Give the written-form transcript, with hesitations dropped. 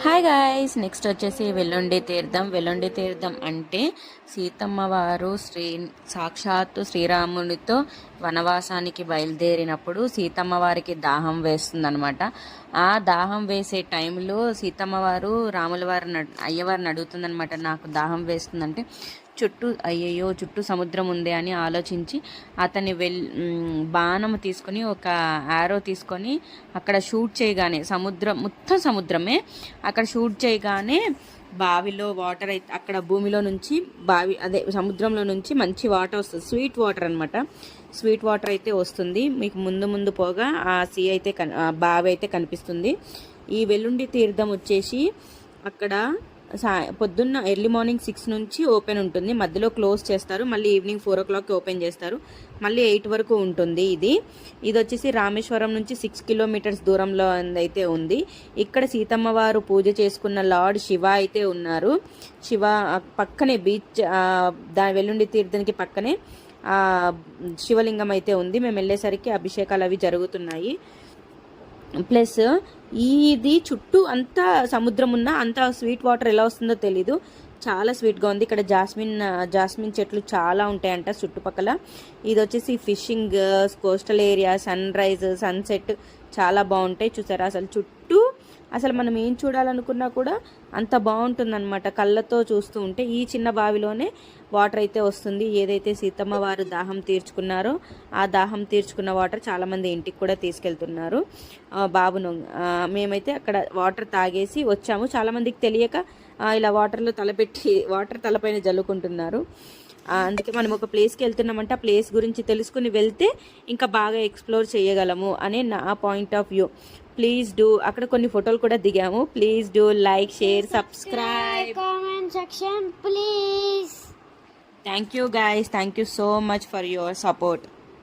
Hi guys, next వచ్చేసి వెల్లుండి తీర్థం అంటే సీతమ్మ వారు సాక్షాత్తు శ్రీరామునితో వనవాసానికి బయలుదేరినప్పుడు సీతమ్మ వారికి దాహం వేస్తుందనమాట. ఆ దాహం వేసే టైంలో సీతమ్మ వారు రాముల వారిని అయ్యవారిని అడుగుతుందనమాట, నాకు దాహం వేస్తుందంటే చుట్టూ సముద్రం ఉంది అని ఆలోచించి అతని బాణం తీసుకొని ఒక యారో తీసుకొని అక్కడ షూట్ చేయగానే మొత్తం సముద్రమే అక్కడ షూట్ చేయగానే బావిలో వాటర్ అయితే అక్కడ భూమిలో నుంచి సముద్రంలో నుంచి మంచి వాటర్ వస్తుంది, స్వీట్ వాటర్ అనమాట. స్వీట్ వాటర్ అయితే వస్తుంది. మీకు ముందు పోగా ఆ అయితే బావి అయితే కనిపిస్తుంది. ఈ వెల్లుండి తీర్థం వచ్చేసి అక్కడ పొద్దున్న ఎర్లీ మార్నింగ్ 6 నుంచి ఓపెన్ ఉంటుంది, మధ్యలో క్లోజ్ చేస్తారు, మళ్ళీ ఈవినింగ్ 4 o'clock ఓపెన్ చేస్తారు, మళ్ళీ 8 వరకు ఉంటుంది. ఇది వచ్చేసి రామేశ్వరం నుంచి 6 kilometers దూరంలో అయితే ఉంది. ఇక్కడ సీతమ్మ వారు పూజ చేసుకున్న లార్డ్ శివ అయితే ఉన్నారు. శివ పక్కనే బీచ్ వెల్లుండి తీర్థానికి పక్కనే శివలింగం అయితే ఉంది. మేము వెళ్ళేసరికి అభిషేకాలు అవి జరుగుతున్నాయి. ప్లస్ ఇది చుట్టూ అంతా సముద్రం ఉన్న అంత స్వీట్ వాటర్ ఎలా వస్తుందో తెలీదు, చాలా స్వీట్గా ఉంది. ఇక్కడ జాస్మిన్ చెట్లు చాలా ఉంటాయంట చుట్టుపక్కల. ఇది వచ్చేసి fishing, coastal area, sunrise, sunset చాలా బాగుంటాయి. చూసారా అసలు మనం ఏం చూడాలనుకున్నా కూడా అంత బాగుంటుందన్నమాట కళ్ళతో చూస్తూ ఉంటే. ఈ చిన్న బావిలోనే వాటర్ అయితే వస్తుంది. ఏదైతే సీతమ్మ వారు దాహం తీర్చుకున్నారో ఆ దాహం తీర్చుకున్న వాటర్ చాలామంది ఇంటికి కూడా తీసుకెళ్తున్నారు బాబును. మేమైతే అక్కడ వాటర్ తాగేసి వచ్చాము. చాలామందికి తెలియక ఇలా వాటర్లో వాటర్ తలపైన జల్లుకుంటున్నారు. అందుకే మనం ఒక ప్లేస్కి వెళ్తున్నామంటే ఆ ప్లేస్ గురించి తెలుసుకుని వెళ్తే ఇంకా బాగా ఎక్స్ప్లోర్ చేయగలము అనే నా point of view. Please do, అక్కడ కొన్ని ఫోటోలు కూడా దిగాము. Please do like, share, subscribe, comment section please. Thank you guys, thank you so much for your support.